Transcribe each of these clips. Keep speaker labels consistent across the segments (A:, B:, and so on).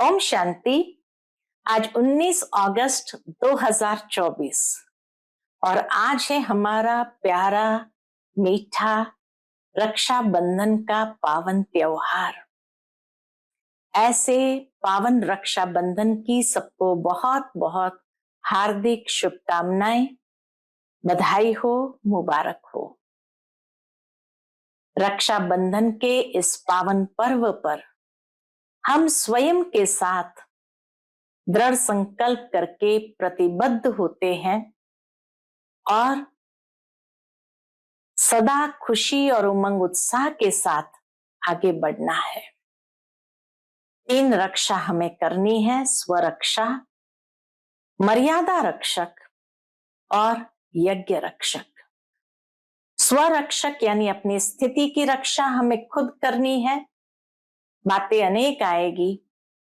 A: ओम शांति। आज 19 अगस्त 2024 और आज है हमारा प्यारा मीठा रक्षाबंधन का पावन त्योहार। ऐसे पावन रक्षाबंधन की सबको बहुत बहुत हार्दिक शुभकामनाएं, बधाई हो, मुबारक हो। रक्षाबंधन के इस पावन पर्व पर हम स्वयं के साथ दृढ़ संकल्प करके प्रतिबद्ध होते हैं और सदा खुशी और उमंग उत्साह के साथ आगे बढ़ना है। 3 रक्षा हमें करनी है: स्वरक्षा, मर्यादा रक्षक और यज्ञ रक्षक। स्वरक्षक यानी अपनी स्थिति की रक्षा हमें खुद करनी है। बातें अनेक आएगी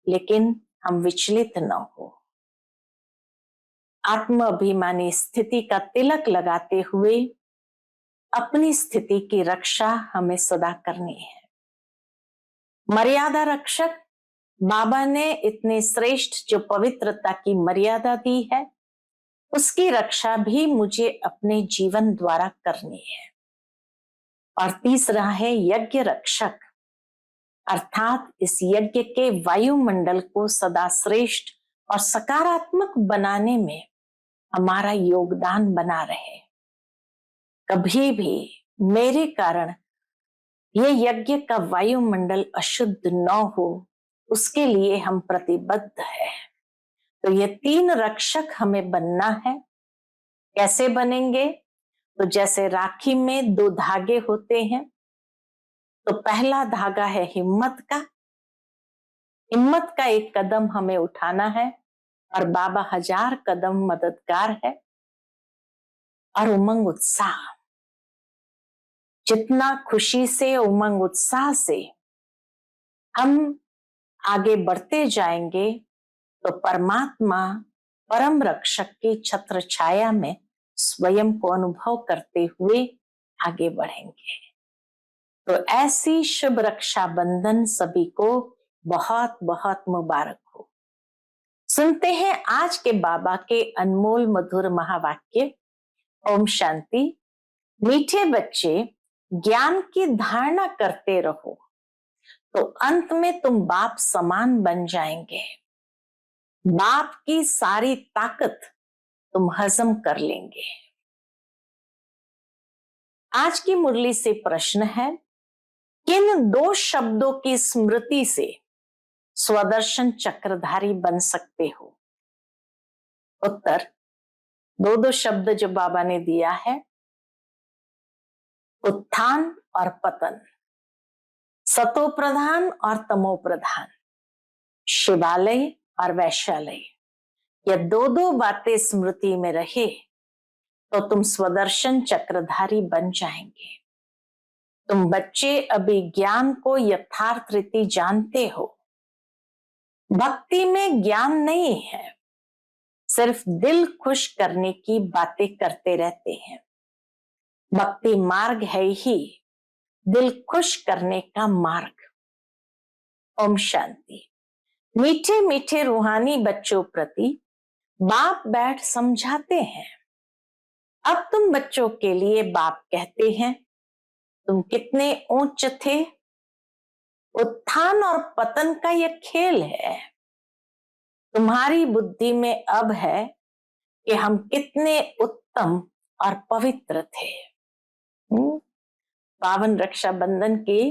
A: लेकिन हम विचलित न हो। आत्म अभिमानी स्थिति का तिलक लगाते हुए अपनी स्थिति की रक्षा हमें सदा करनी है। मर्यादा रक्षक, बाबा ने इतने श्रेष्ठ जो पवित्रता की मर्यादा दी है, उसकी रक्षा भी मुझे अपने जीवन द्वारा करनी है। और तीसरा है यज्ञ रक्षक, अर्थात इस यज्ञ के वायुमंडल को सदा श्रेष्ठ और सकारात्मक बनाने में हमारा योगदान बना रहे। कभी भी मेरे कारण ये यज्ञ का वायुमंडल अशुद्ध न हो, उसके लिए हम प्रतिबद्ध हैं। तो ये 3 रक्षक हमें बनना है। कैसे बनेंगे? तो जैसे राखी में 2 धागे होते हैं, तो पहला धागा है हिम्मत का। हिम्मत का एक कदम हमें उठाना है और बाबा 1000 कदम मददगार है। और उमंग उत्साह, जितना खुशी से उमंग उत्साह से हम आगे बढ़ते जाएंगे तो परमात्मा परम रक्षक की छत्र छाया में स्वयं को अनुभव करते हुए आगे बढ़ेंगे। तो ऐसी शुभ रक्षाबंधन सभी को बहुत बहुत मुबारक हो। सुनते हैं आज के बाबा के अनमोल मधुर महावाक्य। ओम शांति। मीठे बच्चे, ज्ञान की धारणा करते रहो तो अंत में तुम बाप समान बन जाएंगे। बाप की सारी ताकत तुम हजम कर लेंगे। आज की मुरली से प्रश्न है, किन 2 शब्दों की स्मृति से स्वदर्शन चक्रधारी बन सकते हो? उत्तर, 2 शब्द जो बाबा ने दिया है, उत्थान और पतन, सतो प्रधान और तमो प्रधान, शिवालय और वैश्यालय। ये 2 बातें स्मृति में रहे तो तुम स्वदर्शन चक्रधारी बन जाएंगे। तुम बच्चे अभी ज्ञान को यथार्थ रीति जानते हो। भक्ति में ज्ञान नहीं है, सिर्फ दिल खुश करने की बातें करते रहते हैं। भक्ति मार्ग है ही दिल खुश करने का मार्ग। ओम शांति। मीठे मीठे रूहानी बच्चों प्रति बाप बैठ समझाते हैं। अब तुम बच्चों के लिए बाप कहते हैं, तुम कितने ऊंच थे। उत्थान और पतन का यह खेल है। तुम्हारी बुद्धि में अब है कि हम कितने उत्तम और पवित्र थे। पावन रक्षाबंधन के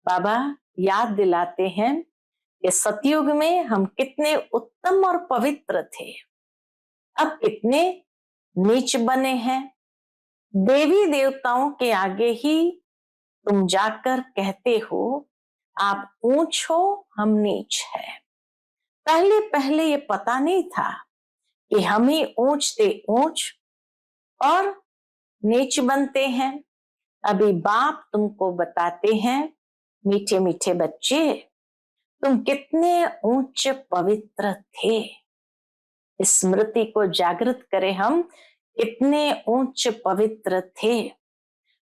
A: बाबा याद दिलाते हैं कि सतयुग में हम कितने उत्तम और पवित्र थे, अब कितने नीच बने हैं। देवी देवताओं के आगे ही तुम जाकर कहते हो आप ऊंच हो, हम नीच है। पहले पहले ये पता नहीं था कि हम ही ऊंच ते ऊंच और नीच बनते हैं। अभी बाप तुमको बताते हैं, मीठे मीठे बच्चे, तुम कितने ऊंच पवित्र थे। स्मृति को जागृत करें हम, कितने ऊंच पवित्र थे,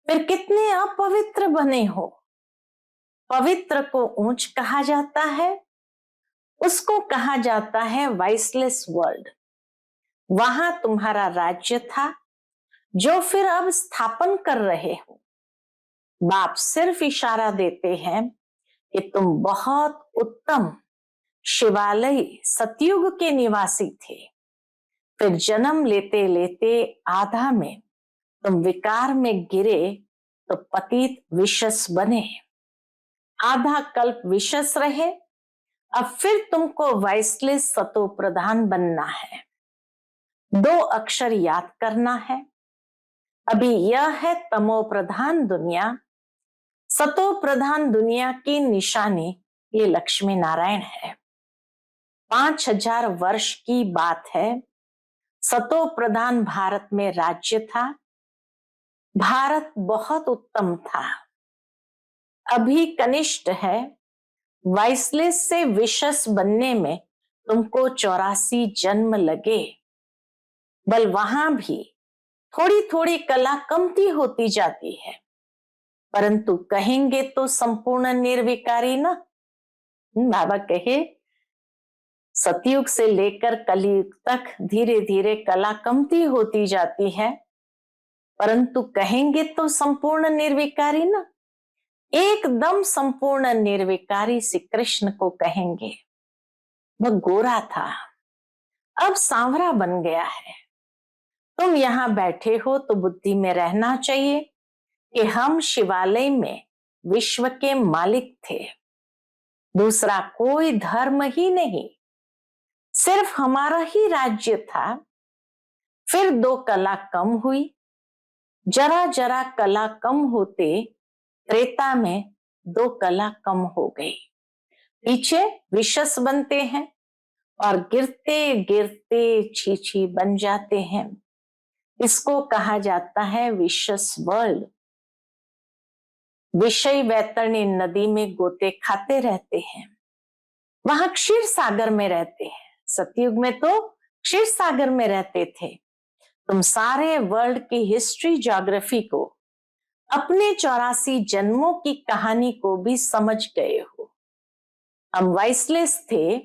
A: फिर कितने अपवित्र बने हो। पवित्र को ऊंच कहा जाता है उसको कहा जाता है वाइसलेस वर्ल्ड। वहां तुम्हारा राज्य था जो फिर अब स्थापन कर रहे हो। बाप सिर्फ इशारा देते हैं कि तुम बहुत उत्तम शिवालय सतयुग के निवासी थे। फिर जन्म लेते लेते आधा में तुम विकार में गिरे तो पतित विशस बने। आधा कल्प विशस रहे, अब फिर तुमको वाइसलेस सतो प्रधान बनना है। 2 अक्षर याद करना है। अभी यह है तमो प्रधान दुनिया, सतो प्रधान दुनिया की निशानी ये लक्ष्मी नारायण है। 5000 वर्ष की बात है। सतो प्रधान भारत में राज्य था। भारत बहुत उत्तम था। अभी कनिष्ठ है। वाइसलेस से विशस बनने में तुमको 84 जन्म लगे। बल वहां भी थोड़ी थोड़ी कला कमती होती जाती है, परंतु कहेंगे तो संपूर्ण निर्विकारी ना। बाबा कहे सतयुग से लेकर कलयुग तक धीरे धीरे कला कमती होती जाती है, परंतु कहेंगे तो संपूर्ण निर्विकारी ना। एकदम संपूर्ण निर्विकारी श्री कृष्ण को कहेंगे। वह गोरा था, अब सांवरा बन गया है। तुम यहां बैठे हो तो बुद्धि में रहना चाहिए कि हम शिवालय में विश्व के मालिक थे। दूसरा कोई धर्म ही नहीं, सिर्फ हमारा ही राज्य था। फिर 2 कला कम हुई। जरा जरा कला कम होते त्रेता में 2 कला कम हो गई। पीछे विशस बनते हैं और गिरते गिरते छीछी बन जाते हैं। इसको कहा जाता है विशस वर्ल्ड। विषय वैतरणी नदी में गोते खाते रहते हैं, वहां क्षीर सागर में रहते हैं। सतयुग में तो क्षीर सागर में रहते थे। तुम सारे वर्ल्ड की हिस्ट्री ज्योग्राफी को, अपने 84 जन्मों की कहानी को भी समझ गए हो। हम वाइसलेस थे,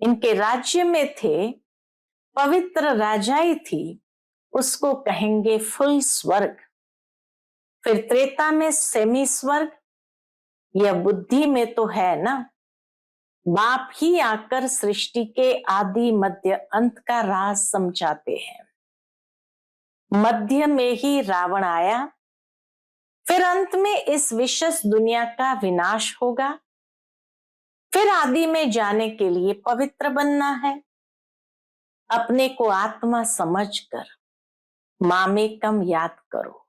A: इनके राज्य में थे, पवित्र राजाई थी, उसको कहेंगे फुल स्वर्ग। फिर त्रेता में सेमी स्वर्ग। यह बुद्धि में तो है ना। बाप ही आकर सृष्टि के आदि मध्य अंत का राज समझाते हैं। मध्य में ही रावण आया, फिर अंत में इस विशस दुनिया का विनाश होगा। फिर आदि में जाने के लिए पवित्र बनना है। अपने को आत्मा समझकर मामेकम याद करो।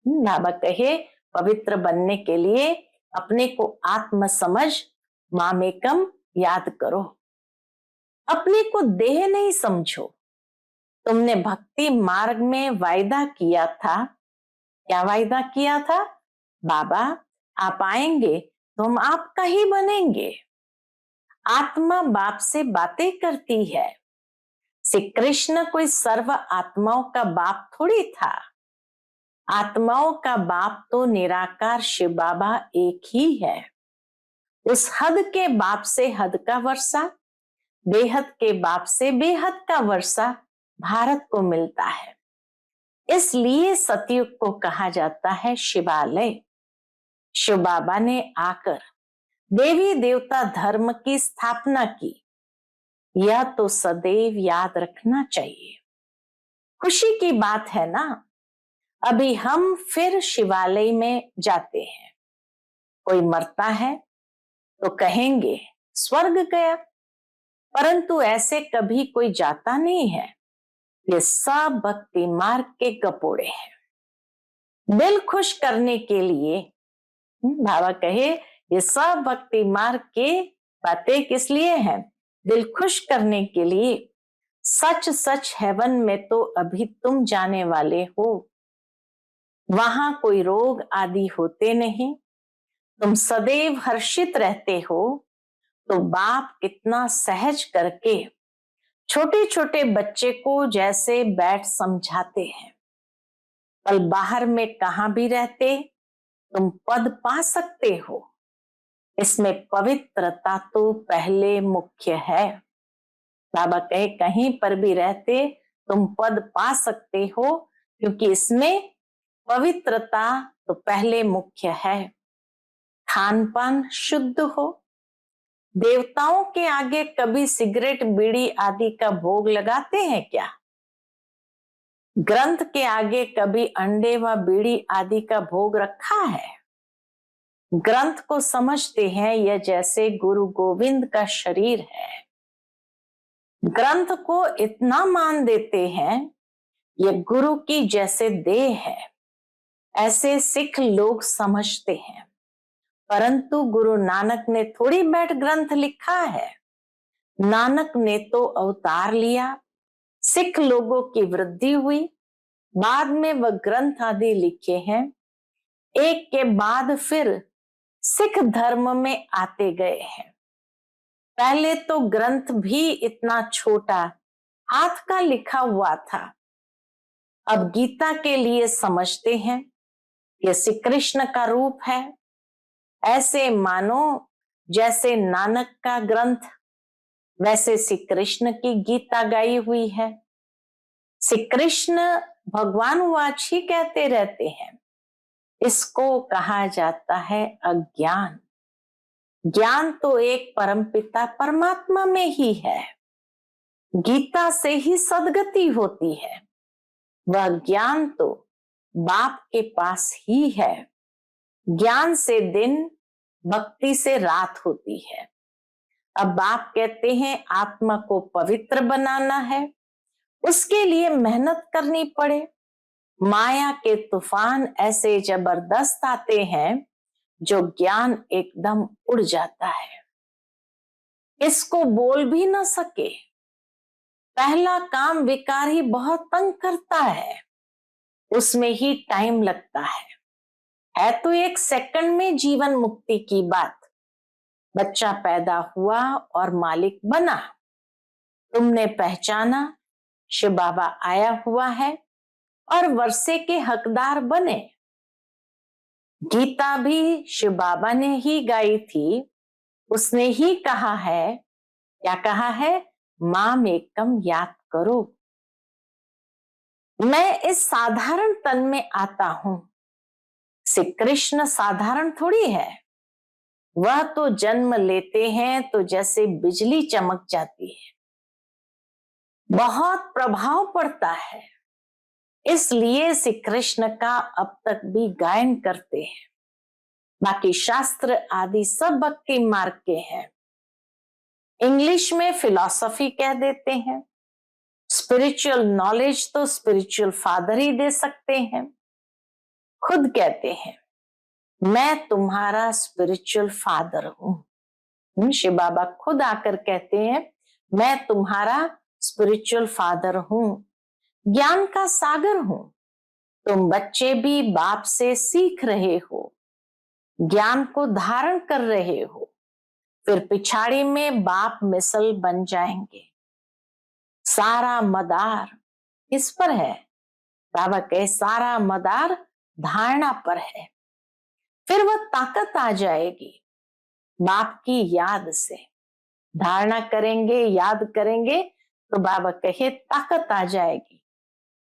A: बाबा कहे पवित्र बनने के लिए अपने को आत्म समझ मामेकम याद करो। अपने को देह नहीं समझो। तुमने भक्ति मार्ग में वायदा किया था। क्या वायदा किया था? बाबा आप आएंगे तो हम आपका ही बनेंगे। आत्मा बाप से बातें करती है। श्री कृष्ण कोई सर्व आत्माओं का बाप थोड़ी था। आत्माओं का बाप तो निराकार शिव बाबा एक ही है। उस हद के बाप से हद का वर्षा, बेहद के बाप से बेहद का वर्षा भारत को मिलता है। इसलिए सतयुग को कहा जाता है शिवालय। शिव बाबा ने आकर देवी देवता धर्म की स्थापना की। यह तो सदैव याद रखना चाहिए। खुशी की बात है ना। अभी हम फिर शिवालय में जाते हैं। कोई मरता है तो कहेंगे स्वर्ग गया, परंतु ऐसे कभी कोई जाता नहीं है। ये सब भक्ति मार्ग के कपोड़े हैं। दिल खुश करने के लिए बाबा कहे ये सब भक्ति मार्ग के बातें किस लिए हैं? दिल खुश करने के लिए। सच सच हेवन में तो अभी तुम जाने वाले हो। वहां कोई रोग आदि होते नहीं। तुम सदैव हर्षित रहते हो। तो बाप कितना सहज करके छोटे छोटे बच्चे को जैसे बैठ समझाते हैं। कल बाहर में कहां भी रहते तुम पद पा सकते हो। इसमें पवित्रता तो पहले मुख्य है। बाबा कहे कहीं पर भी रहते तुम पद पा सकते हो, क्योंकि इसमें पवित्रता तो पहले मुख्य है। खान पान शुद्ध हो। देवताओं के आगे कभी सिगरेट बीड़ी आदि का भोग लगाते हैं क्या? ग्रंथ के आगे कभी अंडे व बीड़ी आदि का भोग रखा है? ग्रंथ को समझते हैं यह जैसे गुरु गोविंद का शरीर है। ग्रंथ को इतना मान देते हैं यह गुरु की जैसे देह है, ऐसे सिख लोग समझते हैं। परंतु गुरु नानक ने थोड़ी बैठ ग्रंथ लिखा है। नानक ने तो अवतार लिया, सिख लोगों की वृद्धि हुई, बाद में वह ग्रंथ आदि लिखे हैं। एक के बाद फिर सिख धर्म में आते गए हैं। पहले तो ग्रंथ भी इतना छोटा हाथ का लिखा हुआ था। अब गीता के लिए समझते हैं यह श्री कृष्ण का रूप है। ऐसे मानो जैसे नानक का ग्रंथ वैसे श्री कृष्ण की गीता गाई हुई है। श्री कृष्ण भगवान वाच ही कहते रहते हैं। इसको कहा जाता है अज्ञान। ज्ञान तो एक परमपिता परमात्मा में ही है। गीता से ही सद्गति होती है। वह ज्ञान तो बाप के पास ही है। ज्ञान से दिन, भक्ति से रात होती है। अब बाप कहते हैं आत्मा को पवित्र बनाना है, उसके लिए मेहनत करनी पड़े। माया के तूफान ऐसे जबरदस्त आते हैं जो ज्ञान एकदम उड़ जाता है, इसको बोल भी ना सके। पहला काम विकार ही बहुत तंग करता है, उसमें ही टाइम लगता है तो एक सेकंड में जीवन मुक्ति की बात। बच्चा पैदा हुआ और मालिक बना, तुमने पहचाना शिव बाबा आया हुआ है और वर्षे के हकदार बने। गीता भी शिव बाबा ने ही गाई थी, उसने ही कहा है, क्या कहा है? माम एकम याद करो। मैं इस साधारण तन में आता हूं। श्री कृष्ण साधारण थोड़ी है, वह तो जन्म लेते हैं तो जैसे बिजली चमक जाती है, बहुत प्रभाव पड़ता है। इसलिए श्री कृष्ण का अब तक भी गायन करते हैं। बाकी शास्त्र आदि सब भक्ति मार्ग के हैं। इंग्लिश में फिलॉसफी कह देते हैं। स्पिरिचुअल नॉलेज तो स्पिरिचुअल फादर ही दे सकते हैं। खुद कहते हैं मैं तुम्हारा स्पिरिचुअल फादर हूं। शिव बाबा खुद आकर कहते हैं मैं तुम्हारा स्पिरिचुअल फादर हूं, ज्ञान का सागर हूं। तुम बच्चे भी बाप से सीख रहे हो, ज्ञान को धारण कर रहे हो, फिर पिछाड़ी में बाप मिसल बन जाएंगे। सारा मदार किस पर है? बाबा कहे सारा मदार धारणा पर है। फिर वह ताकत आ जाएगी बाप की याद से। धारणा करेंगे, याद करेंगे तो बाबा कहे ताकत आ जाएगी।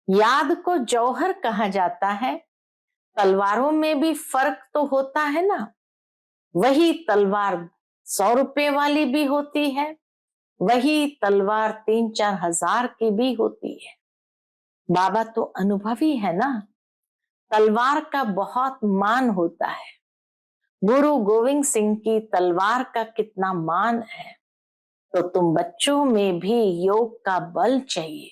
A: याद को जौहर कहा जाता है। तलवारों में भी फर्क तो होता है ना। वही तलवार 100 रुपए वाली भी होती है, वही तलवार 3-4 हजार की भी होती है। बाबा तो अनुभवी है ना। तलवार का बहुत मान होता है। गुरु गोविंद सिंह की तलवार का कितना मान है। तो तुम बच्चों में भी योग का बल चाहिए,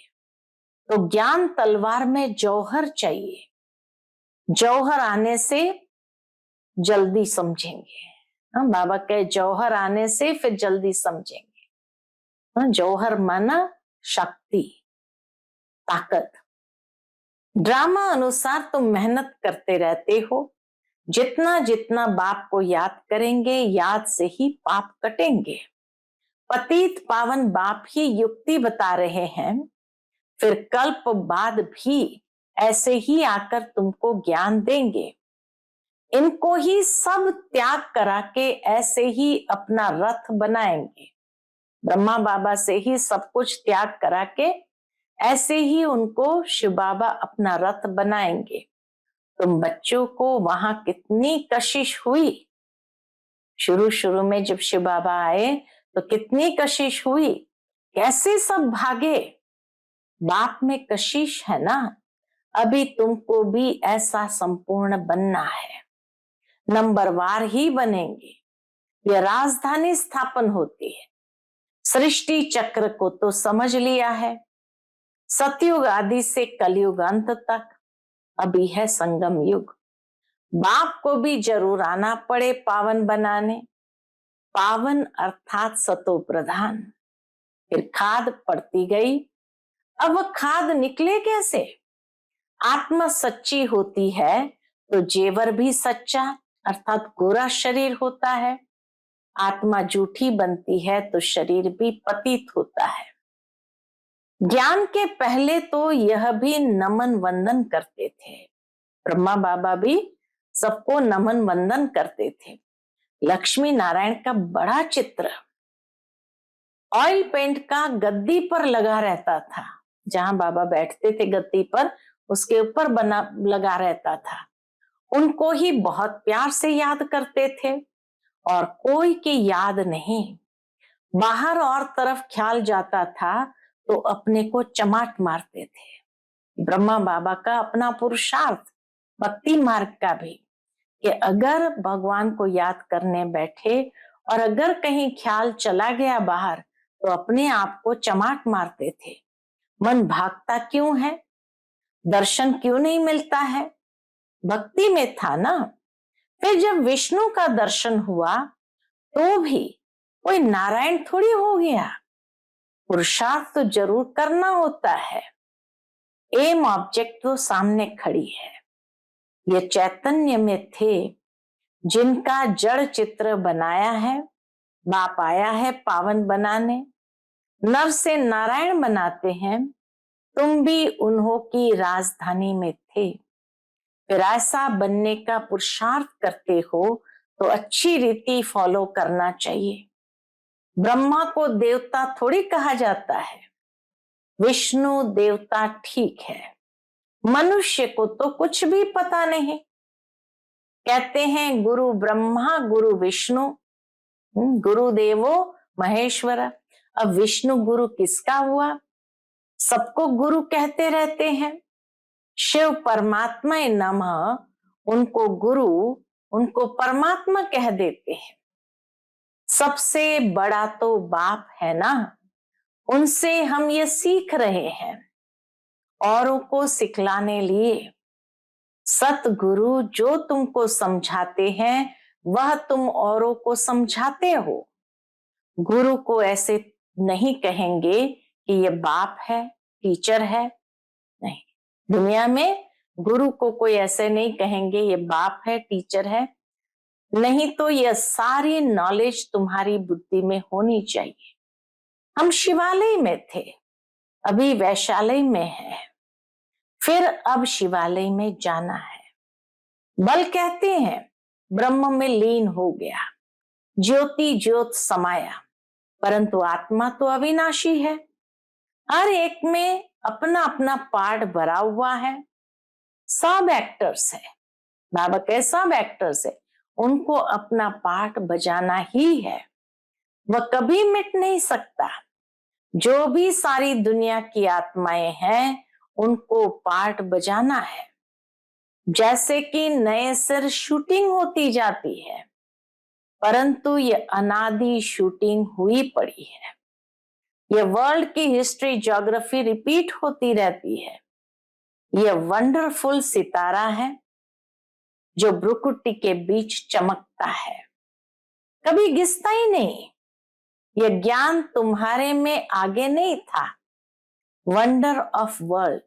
A: तो ज्ञान तलवार में जौहर चाहिए। जौहर आने से जल्दी समझेंगे। बाबा कहे जौहर आने से फिर जल्दी समझेंगे। जौहर माना शक्ति, ताकत। ड्रामा अनुसार तुम मेहनत करते रहते हो। जितना जितना बाप को याद करेंगे, याद से ही पाप कटेंगे। पतित पावन बाप ही युक्ति बता रहे हैं। फिर कल्प बाद भी ऐसे ही आकर तुमको ज्ञान देंगे। इनको ही सब त्याग करा के ऐसे ही अपना रथ बनाएंगे। ब्रह्मा बाबा से ही सब कुछ त्याग करा के ऐसे ही उनको शिव बाबा अपना रथ बनाएंगे। तुम बच्चों को वहां कितनी कशिश हुई, शुरू शुरू में जब शिव बाबा आए तो कितनी कशिश हुई, कैसे सब भागे। बाप में कशिश है ना, अभी तुमको भी ऐसा संपूर्ण बनना है। नंबरवार ही बनेंगे। यह राजधानी स्थापन होती है। सृष्टि चक्र को तो समझ लिया है। सतयुग आदि से कलयुग अंत तक अभी है संगम युग। बाप को भी जरूर आना पड़े पावन बनाने। पावन अर्थात सतो प्रधान। फिर खाद पड़ती गई। अब वह खाद निकले कैसे? आत्मा सच्ची होती है तो जेवर भी सच्चा अर्थात गोरा शरीर होता है। आत्मा झूठी बनती है तो शरीर भी पतित होता है। ज्ञान के पहले तो यह भी नमन वंदन करते थे। ब्रह्मा बाबा भी सबको नमन वंदन करते थे। लक्ष्मी नारायण का बड़ा चित्र ऑयल पेंट का गद्दी पर लगा रहता था। जहां बाबा बैठते थे गद्दी पर, उसके ऊपर बना लगा रहता था। उनको ही बहुत प्यार से याद करते थे और कोई की याद नहीं। बाहर और तरफ ख्याल जाता था तो अपने को चमाट मारते थे। ब्रह्मा बाबा का अपना पुरुषार्थ भक्ति मार्ग का भी, कि अगर भगवान को याद करने बैठे और अगर कहीं ख्याल चला गया बाहर तो अपने आप को चमाट मारते थे। मन भागता क्यों है, दर्शन क्यों नहीं मिलता है? भक्ति में था ना। फिर जब विष्णु का दर्शन हुआ तो भी कोई नारायण थोड़ी हो गया। पुरुषार्थ तो जरूर करना होता है। एम ऑब्जेक्ट तो सामने खड़ी है। ये चैतन्य में थे जिनका जड़ चित्र बनाया है। बाप आया है पावन बनाने। नर से नारायण बनाते हैं। तुम भी उन्हों की राजधानी में थे। फिर ऐसा बनने का पुरुषार्थ करते हो तो अच्छी रीति फॉलो करना चाहिए। ब्रह्मा को देवता थोड़ी कहा जाता है। विष्णु देवता ठीक है, मनुष्य को तो कुछ भी पता नहीं। कहते हैं गुरु ब्रह्मा गुरु विष्णु गुरुदेवो महेश्वर। अब विष्णु गुरु किसका हुआ? सबको गुरु कहते रहते हैं। शिव परमात्मा नमः, उनको गुरु, उनको परमात्मा कह देते हैं। सबसे बड़ा तो बाप है ना, उनसे हम ये सीख रहे हैं। औरों को सिखलाने लिए सतगुरु जो तुमको समझाते हैं वह तुम औरों को समझाते हो। गुरु को ऐसे नहीं कहेंगे कि ये बाप है, टीचर है। नहीं, दुनिया में गुरु को कोई ऐसे नहीं कहेंगे ये बाप है, टीचर है। नहीं तो यह सारी नॉलेज तुम्हारी बुद्धि में होनी चाहिए। हम शिवालय में थे, अभी वैशालय में है, फिर अब शिवालय में जाना है। बल कहते हैं ब्रह्म में लीन हो गया, ज्योति ज्योत समाया, परंतु आत्मा तो अविनाशी है। हर एक में अपना अपना पार्ट भरा हुआ है। सब एक्टर्स है, बाबा के सब एक्टर्स है, उनको अपना पार्ट बजाना ही है। वह कभी मिट नहीं सकता। जो भी सारी दुनिया की आत्माएं हैं उनको पार्ट बजाना है। जैसे कि नए सिर शूटिंग होती जाती है, परंतु ये अनादि शूटिंग हुई पड़ी है। ये वर्ल्ड की हिस्ट्री ज्योग्राफी रिपीट होती रहती है। ये वंडरफुल सितारा है जो भ्रुकुटी के बीच चमकता है, कभी गिसता ही नहीं। यह ज्ञान तुम्हारे में आगे नहीं था। वंडर ऑफ वर्ल्ड,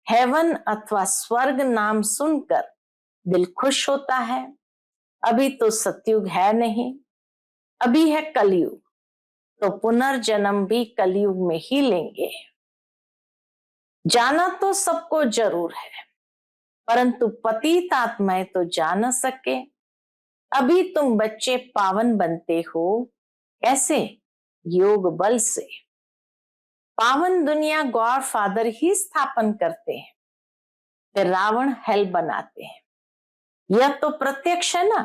A: हेवन अथवा स्वर्ग नाम सुनकर दिल खुश होता है। अभी तो सतयुग है नहीं, अभी है कलयुग, तो पुनर्जन्म भी कलयुग में ही लेंगे। जाना तो सबको जरूर है, परंतु पतित आत्माएं तो जा न सके। अभी तुम बच्चे पावन बनते हो। कैसे? योग बल से। पावन दुनिया गॉड फादर ही स्थापन करते हैं, फिर रावण हेल बनाते हैं। यह तो प्रत्यक्ष है ना,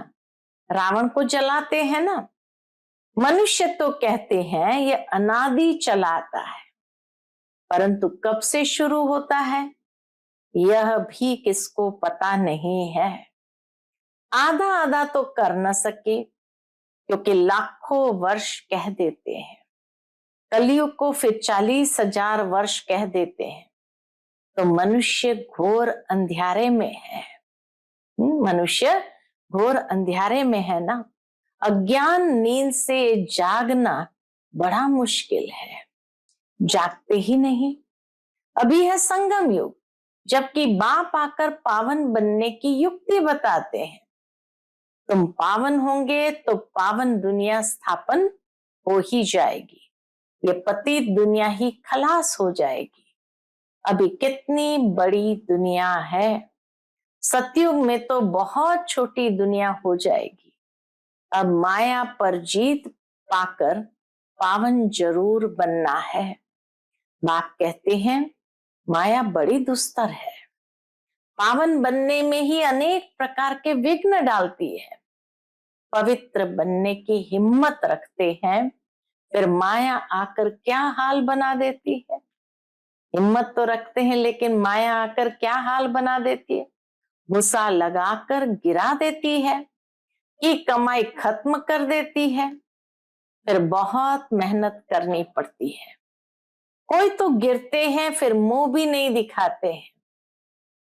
A: रावण को जलाते हैं ना। मनुष्य तो कहते हैं ये अनादि चला आता है, परंतु कब से शुरू होता है यह भी किसको पता नहीं है। आधा आधा तो कर न सके, क्योंकि लाखों वर्ष कह देते हैं, कलयुग को फिर 40,000 वर्ष कह देते हैं। तो मनुष्य घोर अंधियारे में है। मनुष्य घोर अंधियारे में है ना। अज्ञान नींद से जागना बड़ा मुश्किल है, जागते ही नहीं। अभी है संगम युग, जबकि बाप आकर पावन बनने की युक्ति बताते हैं। तुम पावन होंगे तो पावन दुनिया स्थापन हो ही जाएगी, ये पतित दुनिया ही खलास हो जाएगी। अभी कितनी बड़ी दुनिया है, सतयुग में तो बहुत छोटी दुनिया हो जाएगी। अब माया पर जीत पाकर पावन जरूर बनना है। बाप कहते हैं माया बड़ी दुस्तर है, पावन बनने में ही अनेक प्रकार के विघ्न डालती है। पवित्र बनने की हिम्मत रखते हैं, फिर माया आकर क्या हाल बना देती है। हिम्मत तो रखते हैं, लेकिन माया आकर क्या हाल बना देती है। गुस्सा लगाकर गिरा देती है कि कमाई खत्म कर देती है, फिर बहुत मेहनत करनी पड़ती है। कोई तो गिरते हैं फिर मुंह भी नहीं दिखाते हैं,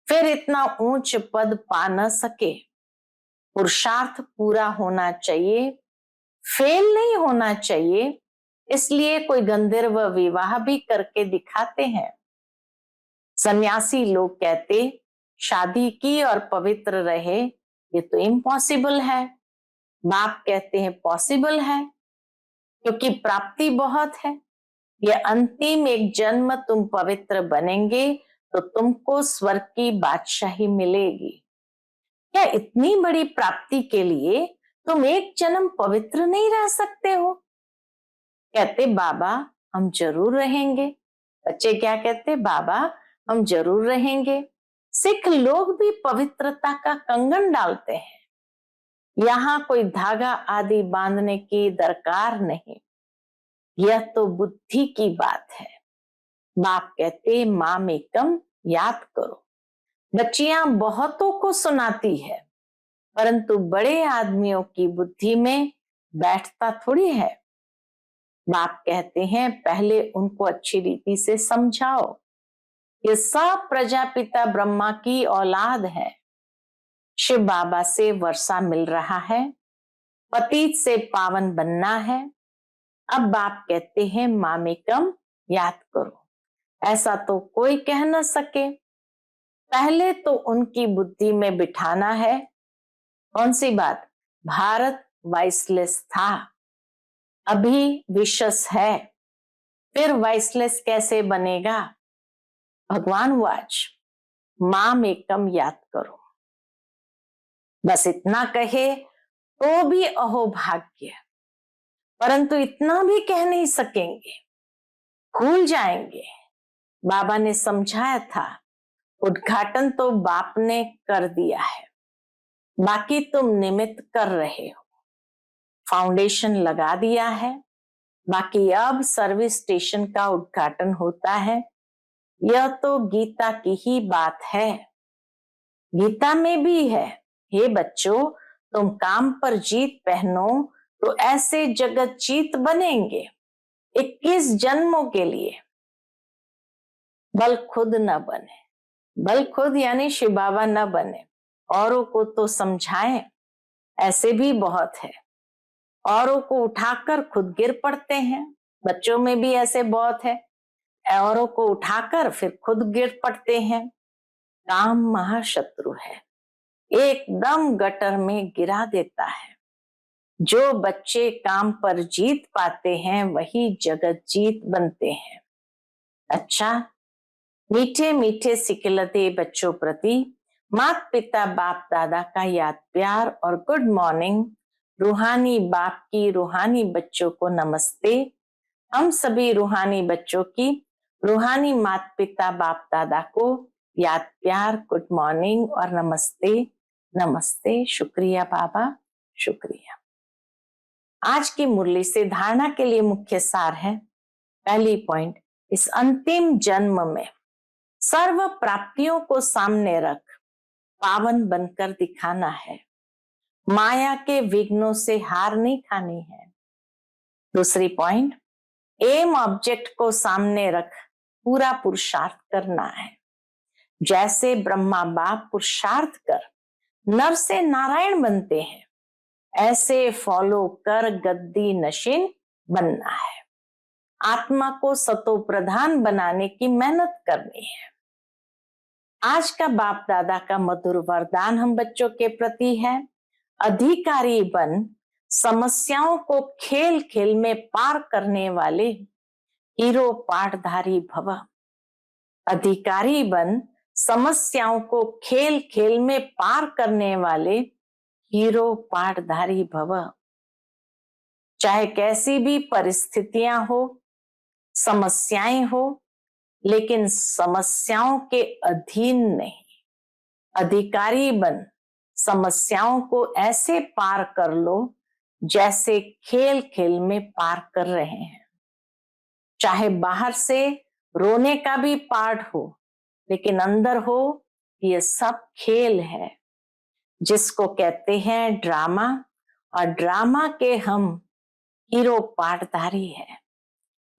A: फिर इतना ऊंच पद पा न सके। पुरुषार्थ पूरा होना चाहिए, फेल नहीं होना चाहिए, इसलिए कोई गंधर्व विवाह भी करके दिखाते हैं। सन्यासी लोग कहते शादी की और पवित्र रहे, ये तो इम्पॉसिबल है। बाप कहते हैं पॉसिबल है, क्योंकि प्राप्ति बहुत है। ये अंतिम एक जन्म तुम पवित्र बनेंगे तो तुमको स्वर्ग की बादशाही मिलेगी। क्या इतनी बड़ी प्राप्ति के लिए तुम एक जन्म पवित्र नहीं रह सकते हो? कहते बाबा हम जरूर रहेंगे। बच्चे क्या कहते? बाबा हम जरूर रहेंगे। सिख लोग भी पवित्रता का कंगन डालते हैं, यहाँ कोई धागा आदि बांधने की दरकार नहीं, यह तो बुद्धि की बात है। बाप कहते माम एकम याद करो। बच्चियां बहुतों को सुनाती है, परंतु बड़े आदमियों की बुद्धि में बैठता थोड़ी है। बाप कहते हैं पहले उनको अच्छी रीति से समझाओ, ये सब प्रजापिता ब्रह्मा की औलाद है। शिव बाबा से वर्षा मिल रहा है, पतित से पावन बनना है। अब बाप कहते हैं मामेकम याद करो। ऐसा तो कोई कह न सके, पहले तो उनकी बुद्धि में बिठाना है। कौन सी बात? भारत वाइसलेस था, अभी विशस है, फिर वाइसलेस कैसे बनेगा? भगवान वाच मामेकम याद करो। बस इतना कहे तो भी अहोभाग्य, परंतु इतना भी कह नहीं सकेंगे, भूल जाएंगे। बाबा ने समझाया था, उद्घाटन तो बाप ने कर दिया है, बाकी तुम निमित्त कर रहे हो। फाउंडेशन लगा दिया है, बाकी अब सर्विस स्टेशन का उद्घाटन होता है। यह तो गीता की ही बात है, गीता में भी है, हे बच्चों तुम काम पर जीत पहनो तो ऐसे जगत जीत बनेंगे। 21 जन्मों के लिए बल खुद न बने, बल खुद यानी शिव बाबा न बने, औरों को तो समझाएं। ऐसे भी बहुत है, औरों को उठाकर खुद गिर पड़ते हैं। बच्चों में भी ऐसे बहुत है, औरों को उठाकर फिर खुद गिर पड़ते हैं। काम महाशत्रु है, एकदम गटर में गिरा देता है। जो बच्चे काम पर जीत पाते हैं वही जगत जीत बनते हैं। अच्छा, मीठे मीठे सिखलते बच्चों प्रति माता पिता बाप दादा का याद प्यार और गुड मॉर्निंग। रूहानी बाप की रूहानी बच्चों को नमस्ते। हम सभी रूहानी बच्चों की रूहानी माता पिता बाप दादा को याद प्यार, गुड मॉर्निंग और नमस्ते। नमस्ते, शुक्रिया बाबा, शुक्रिया। आज की मुरली से धारणा के लिए मुख्य सार है। पहली पॉइंट, इस अंतिम जन्म में सर्व प्राप्तियों को सामने रख पावन बनकर दिखाना है। माया के विघ्नों से हार नहीं खानी है। दूसरी पॉइंट, एम ऑब्जेक्ट को सामने रख पूरा पुरुषार्थ करना है। जैसे ब्रह्मा बाप पुरुषार्थ कर नर से नारायण बनते हैं, ऐसे फॉलो कर गद्दी नशीन बनना है। आत्मा को सतो प्रधान बनाने की मेहनत करनी है। आज का बाप दादा का मधुर वरदान हम बच्चों के प्रति है, अधिकारी बन समस्याओं को खेल खेल में पार करने वाले हीरो पाठधारी भव। अधिकारी बन समस्याओं को खेल खेल में पार करने वाले हीरो पाठधारी भव। चाहे कैसी भी परिस्थितियां हो, समस्याएं हो, लेकिन समस्याओं के अधीन नहीं। अधिकारी बन समस्याओं को ऐसे पार कर लो जैसे खेल खेल में पार कर रहे हैं। चाहे बाहर से रोने का भी पार्ट हो, लेकिन अंदर हो ये सब खेल है, जिसको कहते हैं ड्रामा। और ड्रामा के हम हीरो पार्टधारी है।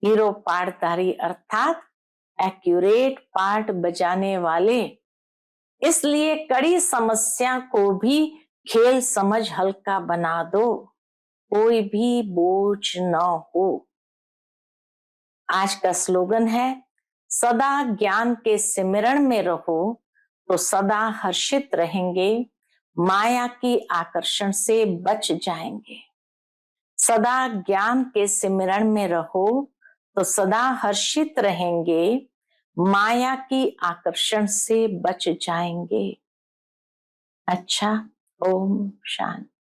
A: हीरो पार्टधारी अर्थात एक्यूरेट पार्ट बजाने वाले। इसलिए कड़ी समस्या को भी खेल समझ हल्का बना दो, कोई भी बोझ न हो। आज का स्लोगन है, सदा ज्ञान के सिमरण में रहो तो सदा हर्षित रहेंगे, माया की आकर्षण से बच जाएंगे। सदा ज्ञान के सिमरण में रहो तो सदा हर्षित रहेंगे, माया की आकर्षण से बच जाएंगे। अच्छा, ओम शांति।